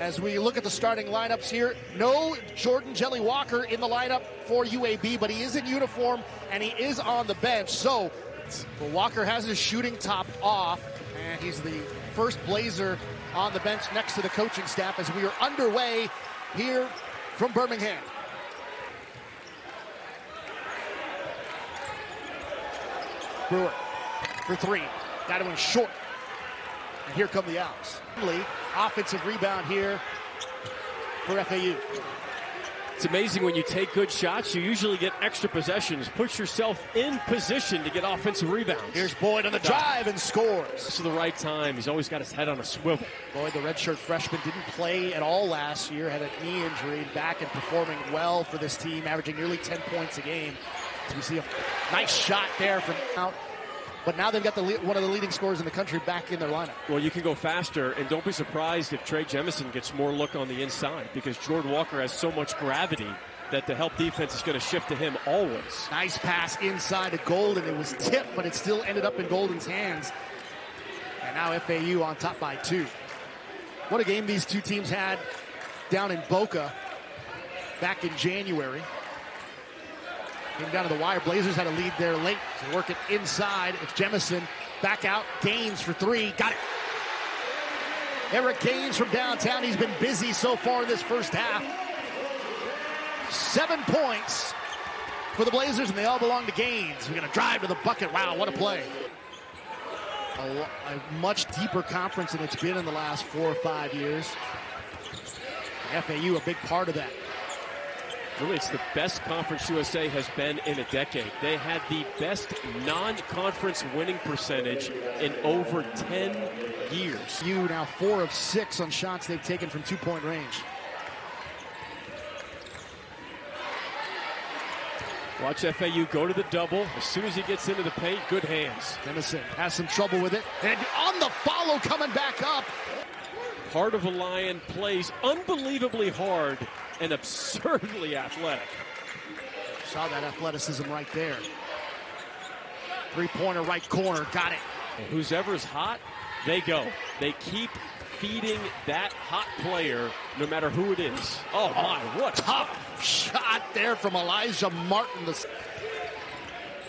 As we look at the starting lineups here, no Jordan Jelly Walker in the lineup for UAB, but he is in uniform and he is on the bench. So Walker has his shooting top off, and he's the first Blazer on the bench next to the coaching staff as we are underway here from Birmingham. Brewer for three, got him in short. And here come the Owls. Offensive rebound here for FAU. It's amazing when you take good shots, you usually get extra possessions. Put yourself in position to get offensive rebounds. Here's Boyd on the drive and scores. This is the right time. He's always got his head on a swivel. Boyd, the redshirt freshman, didn't play at all last year, had a knee injury, back and performing well for this team, averaging nearly 10 points a game. So we see a nice shot there from out. But now they've got one of the leading scorers in the country back in their lineup. Well, you can go faster, and don't be surprised if Trey Jemison gets more look on the inside, because Jordan Walker has so much gravity that the help defense is going to shift to him always. Nice pass inside to Golden. It was tipped, but it still ended up in Golden's hands. And now FAU on top by 2. What a game these two teams had down in Boca back in January. Came down to the wire. Blazers had a lead there late to work it inside. It's Jemison back out. Gaines for 3. Got it. Eric Gaines from downtown. He's been busy so far in this first half. 7 points for the Blazers, and they all belong to Gaines. We're going to drive to the bucket. Wow, what a play. A much deeper conference than it's been in the last 4 or 5 years. FAU a big part of that. Really, it's the best Conference USA has been in a decade. They had the best non-conference winning percentage in over 10 years. FAU now 4 of 6 on shots they've taken from 2-point range. Watch FAU go to the double. As soon as he gets into the paint, good hands. Jemison has some trouble with it. And on the follow, coming back up. Heart of a Lion plays unbelievably hard and absurdly athletic. Saw that athleticism right there. Three-pointer right corner, got it. Who's ever's hot, they go. They keep feeding that hot player no matter who it is. Oh my, what tough shot there from Elijah Martin.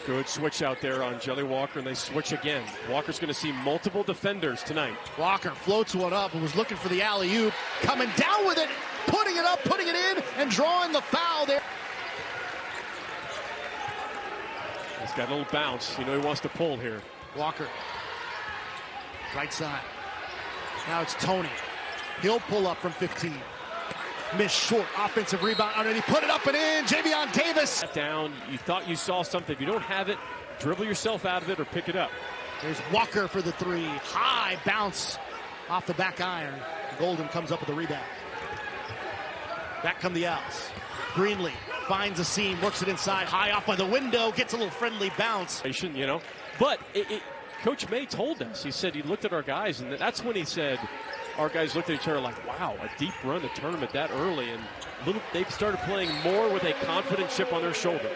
Good switch out there on Jelly Walker, and they switch again. Walker's going to see multiple defenders tonight. Walker floats one up and was looking for the alley-oop. Coming down with it, putting it up, putting it in, and drawing the foul there. He's got a little bounce. You know he wants to pull here. Walker, right side. Now it's Tony. He'll pull up from 15. Missed short, offensive rebound underneath, put it up and in, Javion Davis. Down, you thought you saw something. If you don't have it, dribble yourself out of it or pick it up. There's Walker for the 3. High bounce off the back iron. Golden comes up with the rebound. Back come the Owls. Greenlee finds a seam, works it inside, high off by the window, gets a little friendly bounce. You know, but Coach May told us, he said he looked at our guys, and that's when he said, our guys looked at each other like, wow, a deep run the tournament that early, and they've started playing more with a confident chip on their shoulder.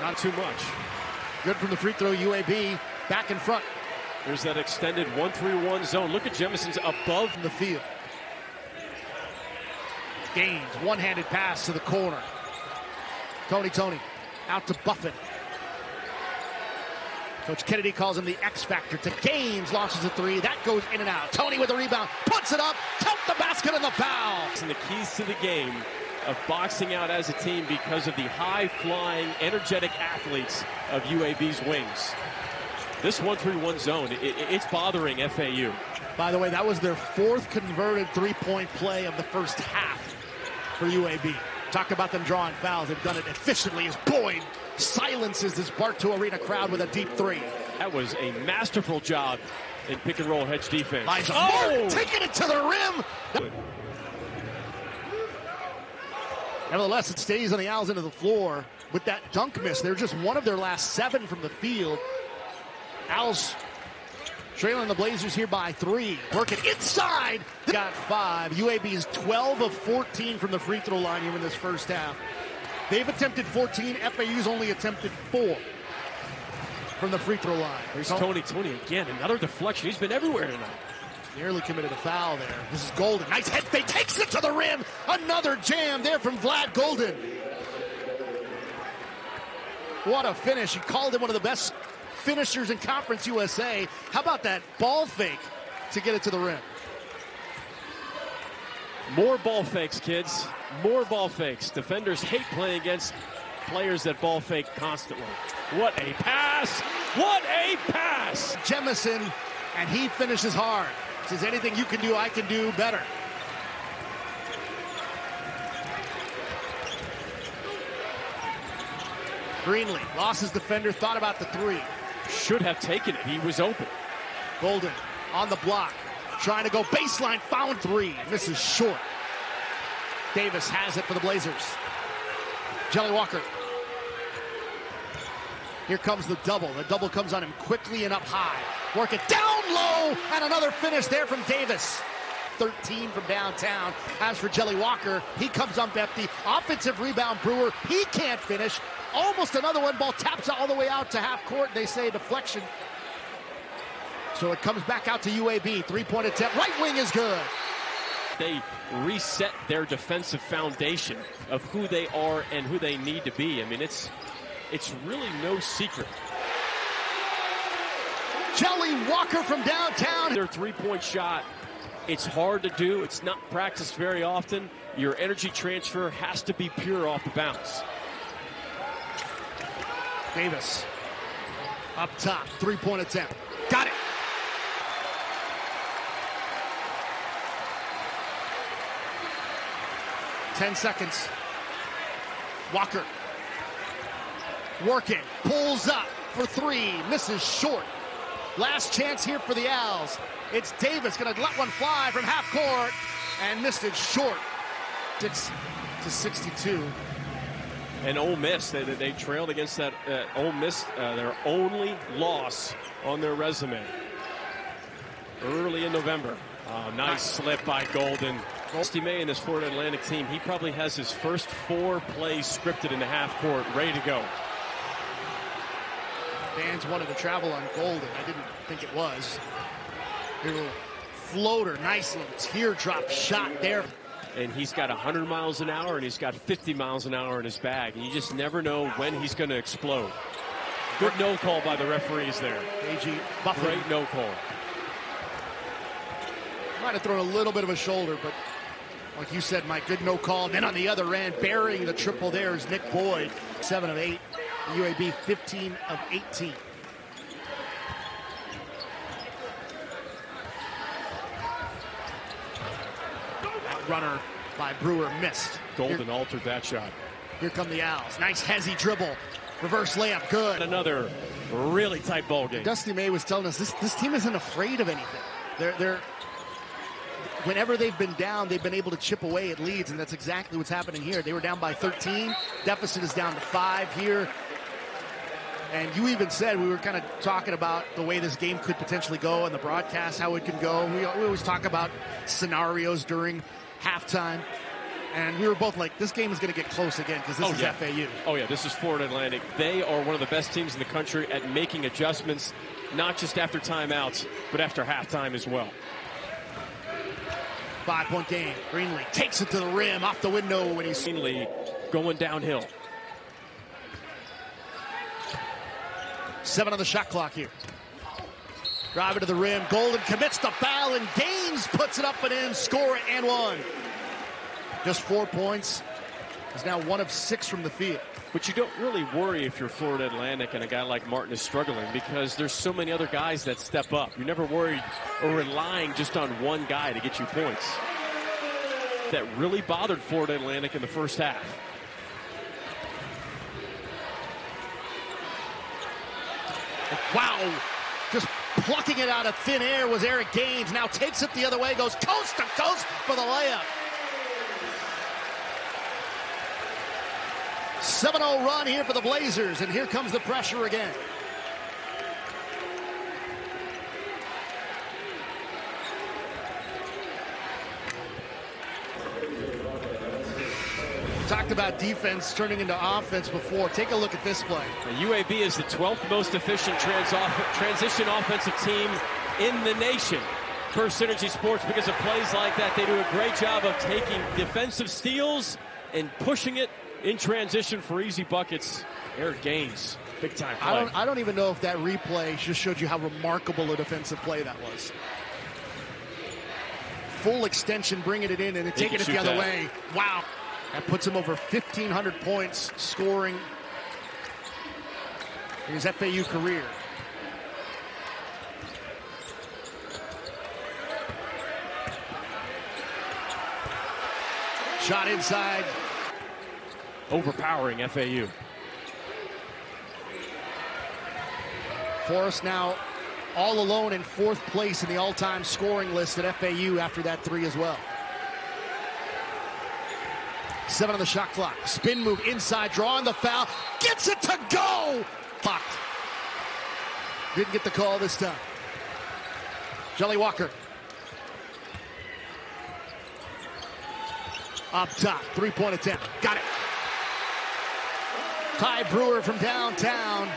Not too much. Good from the free throw, UAB back in front. There's that extended 1-3-1 zone. Look at Jemison's above the field. Gaines, one-handed pass to the corner. Tony out to Buffett. Coach Kennedy calls him the X Factor. To Gaines, launches a 3. That goes in and out. Tony with the rebound, puts it up, count the basket and the foul. And the keys to the game of boxing out as a team because of the high-flying, energetic athletes of UAB's wings. This 1-3-1 zone, it's bothering FAU. By the way, that was their 4th converted 3-point play of the first half for UAB. Talk about them drawing fouls. They've done it efficiently as Boyd silences this Bartow Arena crowd with a deep 3. That was a masterful job in pick-and-roll hedge defense. Martin taking it to the rim. Nevertheless, it stays on the Owls into the floor with that dunk miss. They're just one of their last 7 from the field. Owls trailing the Blazers here by 3. Working inside. Got 5. UAB is 12 of 14 from the free throw line here in this first half. They've attempted 14. FAU's only attempted 4 from the free throw line. There's Tony again. Another deflection. He's been everywhere tonight. Nearly committed a foul there. This is Golden. Nice head fake. Takes it to the rim. Another jam there from Vlad Golden. What a finish. He called him one of the best finishers in Conference USA. How about that ball fake to get it to the rim? More ball fakes, kids. More ball fakes. Defenders hate playing against players that ball fake constantly. What a pass! What a pass! Jemison, and he finishes hard. Says, anything you can do, I can do better. Greenlee lost his defender, thought about the three. Should have taken it. He was open. Golden on the block, trying to go baseline, found three. Misses short. Davis has it for the Blazers. Jelly Walker. Here comes the double. The double comes on him quickly and up high. Work it down low, and another finish there from Davis. 13 from downtown. As for Jelly Walker, he comes up empty. Offensive rebound, Brewer. He can't finish. Almost another one. Ball taps all the way out to half court. They say deflection. So it comes back out to UAB. Three-point attempt. Right wing is good. They reset their defensive foundation of who they are and who they need to be. I mean, it's really no secret. Jelly Walker from downtown. Their three-point shot, it's hard to do. It's not practiced very often. Your energy transfer has to be pure off the bounce. Davis up top, three-point attempt. Got it. Ten seconds. Walker working, pulls up for three, misses short. Last chance here for the Owls. It's Davis going to let one fly from half court and missed it short. 6-62. And Ole Miss, they trailed against that Ole Miss, their only loss on their resume early in November. Nice slip by Golden. Steve May and this Florida Atlantic team, he probably has his first 4 plays scripted in the half court, ready to go. Fans wanted to travel on Golden. I didn't think it was. A little floater, nice little teardrop shot there. And he's got 100 miles an hour and he's got 50 miles an hour in his bag. And you just never know when he's going to explode. Good no call by the referees there. AG Buffett. Great no call. Might have thrown a little bit of a shoulder, but like you said, Mike, good no call. And then on the other end, burying the triple there is Nick Boyd. 7 of 8. UAB 15 of 18. That runner by Brewer missed. Golden altered that shot. Here come the Owls. Nice hezzy dribble. Reverse layup, good. Another really tight ball game. Dusty May was telling us this team isn't afraid of anything. They're whenever they've been down, they've been able to chip away at leads, and that's exactly what's happening here. They were down by 13. Deficit is down to 5 here. And you even said, we were kind of talking about the way this game could potentially go and the broadcast, how it could go. We always talk about scenarios during halftime. And we were both like, this game is going to get close again because this is FAU. Oh, yeah, this is Florida Atlantic. They are one of the best teams in the country at making adjustments, not just after timeouts, but after halftime as well. 5-point game. Greenlee takes it to the rim, off the window when he's... Greenlee going downhill. 7 on the shot clock here. Driving to the rim. Golden commits the foul, and Gaines puts it up and in. Score it and 1. Just 4 points. He's now 1 of 6 from the field. But you don't really worry if you're Florida Atlantic and a guy like Martin is struggling because there's so many other guys that step up. You're never worried or relying just on one guy to get you points. That really bothered Florida Atlantic in the first half. Wow. Just plucking it out of thin air was Eric Gaines. Now takes it the other way, goes coast to coast for the layup. 7-0 run here for the Blazers, and here comes the pressure again. Talked about defense turning into offense before. Take a look at this play. UAB is the 12th most efficient transition offensive team in the nation. First Synergy Sports, because of plays like that, they do a great job of taking defensive steals and pushing it in transition for easy buckets. Eric Gaines, big time play. I don't even know if that replay just showed you how remarkable a defensive play that was. Full extension, bringing it in and then taking it the other way. Wow. That puts him over 1,500 points scoring in his FAU career. Shot inside. Overpowering FAU. Forrest now all alone in 4th place in the all-time scoring list at FAU after that 3 as well. 7 on the shot clock. Spin move inside, drawing the foul. Gets it to go! Blocked. Didn't get the call this time. Jelly Walker. Up top, 3-point attempt. Got it. Ty Brewer from downtown.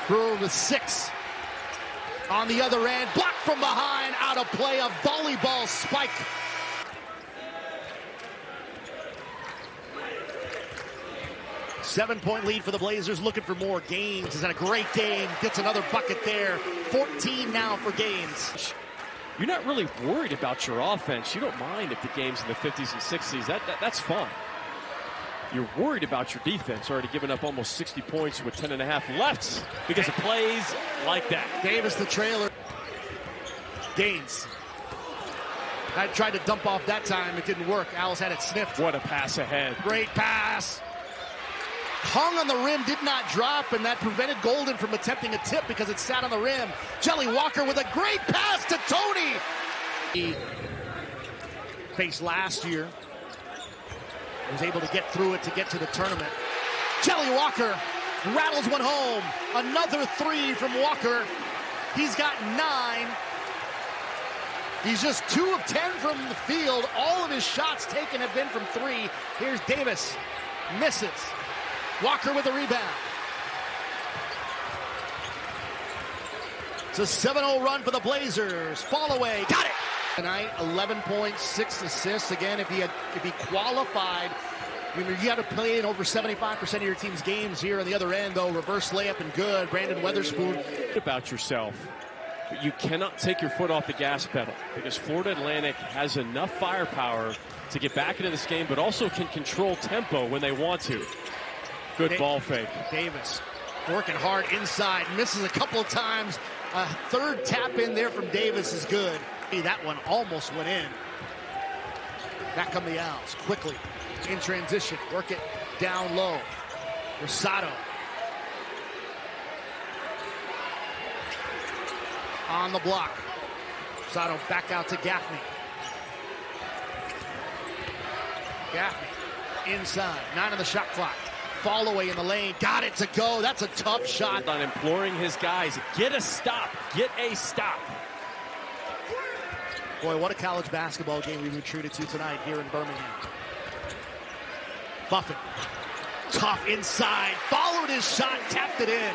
Brewer with 6. On the other end, blocked from behind, out of play, a volleyball spike. Seven-point lead for the Blazers, looking for more. Gaines has had a great game, gets another bucket there. 14 now for Gaines. You're not really worried about your offense. You don't mind if the game's in the 50s and 60s. That's fine. You're worried about your defense, already giving up almost 60 points with 10.5 left because of plays like that. Davis the trailer. Gaines. I tried to dump off that time. It didn't work. Owls had it sniffed. What a pass ahead. Great pass. Hung on the rim, did not drop, and that prevented Golden from attempting a tip because it sat on the rim. Jelly Walker with a great pass to Tony. He faced last year. Was able to get through it to get to the tournament. Jelly Walker rattles one home. Another 3 from Walker. He's got 9. He's just 2 of 10 from the field. All of his shots taken have been from 3. Here's Davis. Misses. Walker with a rebound. It's a 7-0 run for the Blazers. Fall away. Got it. Tonight, 11 points, 6 assists. Again, if he qualified, I mean, you got to play in over 75% of your team's games here on the other end, though. Reverse layup and good. Brandon Weatherspoon. About yourself, but you cannot take your foot off the gas pedal because Florida Atlantic has enough firepower to get back into this game, but also can control tempo when they want to. Good ball fake. Davis working hard inside, misses a couple of times. A third tap in there from Davis is good. That one almost went in. Back come the Owls quickly in transition. Work it down low. Rosado on the block. Rosado back out to Gaffney. Gaffney inside. 9 on the shot clock. Fall away in the lane. Got it to go. That's a tough shot. On imploring his guys, get a stop. Get a stop. Boy, what a college basketball game we've been treated to tonight here in Birmingham. Buffett. Tough inside. Followed his shot. Tapped it in.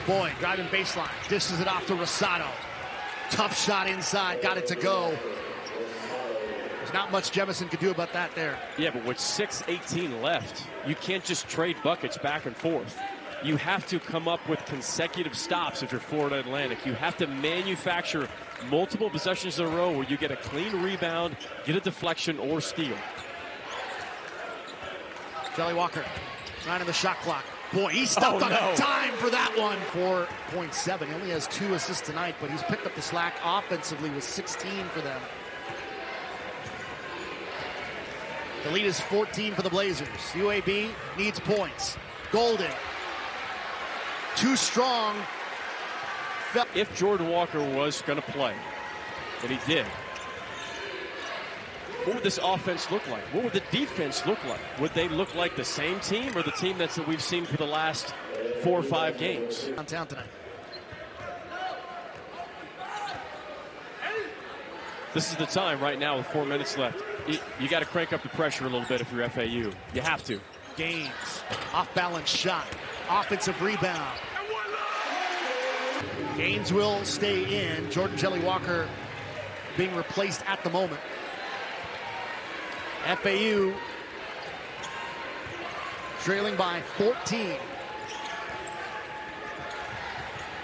Boy, driving baseline. Dishes it off to Rosado. Tough shot inside. Got it to go. There's not much Jemison could do about that there. Yeah, but with 6:18 left, you can't just trade buckets back and forth. You have to come up with consecutive stops if you're Florida Atlantic. You have to manufacture multiple possessions in a row where you get a clean rebound, get a deflection, or steal. Jelly Walker, 9 on the shot clock. Boy, he stepped on a dime for that one. 4.7. He only has 2 assists tonight, but he's picked up the slack offensively with 16 for them. The lead is 14 for the Blazers. UAB needs points. Golden. Too strong. If Jordan Walker was going to play, and he did, what would this offense look like? What would the defense look like? Would they look like the same team or the team that we've seen for the last 4 or 5 games? Downtown tonight. This is the time right now with 4 minutes left. You got to crank up the pressure a little bit if you're FAU. You have to. Gaines, off-balance shot, offensive rebound. Gaines will stay in. Jordan Jelly Walker being replaced at the moment. FAU trailing by 14.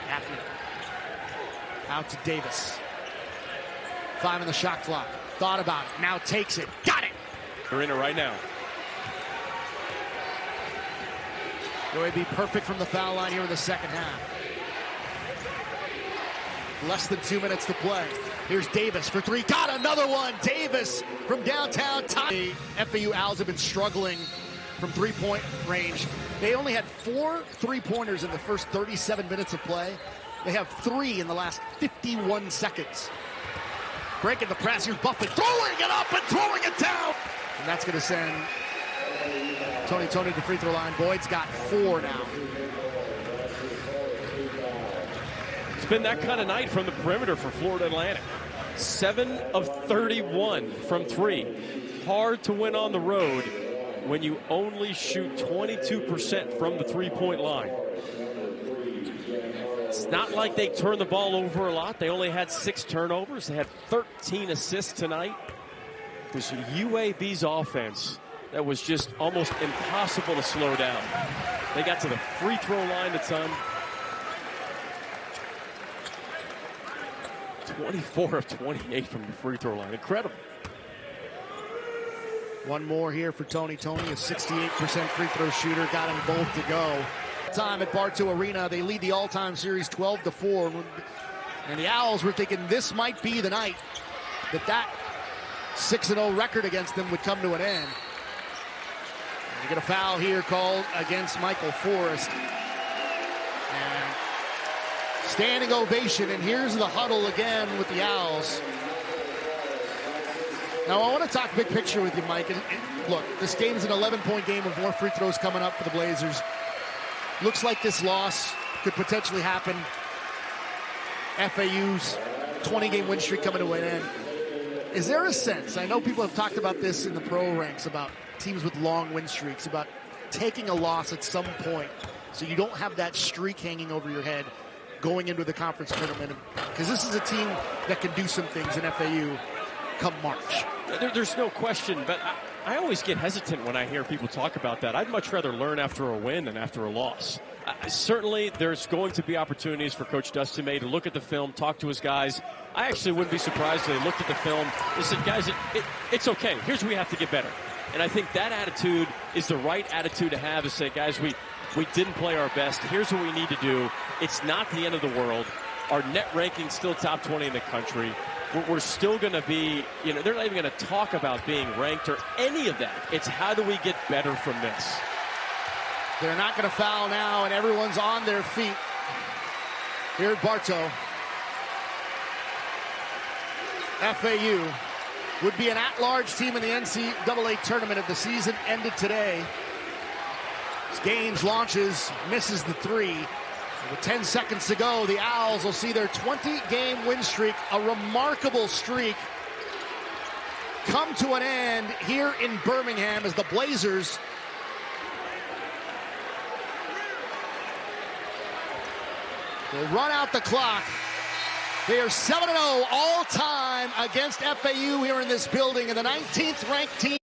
After out to Davis. 5 on the shot clock. Thought about it. Now takes it. Got it. They're in it right now. UAB perfect from the foul line here in the second half. Less than 2 minutes to play. Here's Davis for three. Got another one. Davis from downtown. The FAU Owls have been struggling from three-point range. They only had 4 three-pointers in the first 37 minutes of play. They have 3 in the last 51 seconds. Breaking the press. Here's Buffett throwing it up and throwing it down. And that's going to send Tony to the free throw line. Boyd's got 4 now. It's been that kind of night from the perimeter for Florida Atlantic. 7 of 31 from 3. Hard to win on the road when you only shoot 22% from the three-point line. It's not like they turned the ball over a lot. They only had 6 turnovers. They had 13 assists tonight. It was UAB's offense that was just almost impossible to slow down. They got to the free throw line a ton. 24 of 28 from the free throw line. Incredible. One more here for Tony. Tony, a 68% free throw shooter. Got them both to go. Time at Bartow Arena. They lead the all-time series 12-4. And the Owls were thinking this might be the night that 6-0 record against them would come to an end. You get a foul here called against Michael Forrest. And standing ovation, and here's the huddle again with the Owls. Now, I want to talk big picture with you, Mike. And look, this game's an 11-point game with more free throws coming up for the Blazers. Looks like this loss could potentially happen. FAU's 20-game win streak coming to an end. Is there a sense, I know people have talked about this in the pro ranks, about teams with long win streaks, about taking a loss at some point so you don't have that streak hanging over your head going into the conference tournament? Because this is a team that can do some things in FAU come March. There's no question, but I always get hesitant when I hear people talk about that. I'd much rather learn after a win than after a loss. Certainly, there's going to be opportunities for Coach Dustin May to look at the film, talk to his guys. I actually wouldn't be surprised if they looked at the film and said, guys, it's okay. Here's where we have to get better. And I think that attitude is the right attitude to have, to say, guys, we didn't play our best. Here's what we need to do. It's not the end of the world. Our net ranking's still top 20 in the country. We're still going to be, they're not even going to talk about being ranked or any of that. It's how do we get better from this? They're not going to foul now, and everyone's on their feet here at Bartow. FAU would be an at-large team in the NCAA tournament if the season ended today. Gaines launches, misses the 3. With 10 seconds to go, the Owls will see their 20-game win streak, a remarkable streak, come to an end here in Birmingham as the Blazers will run out the clock. They are 7-0 all-time against FAU here in this building, and the 19th ranked team.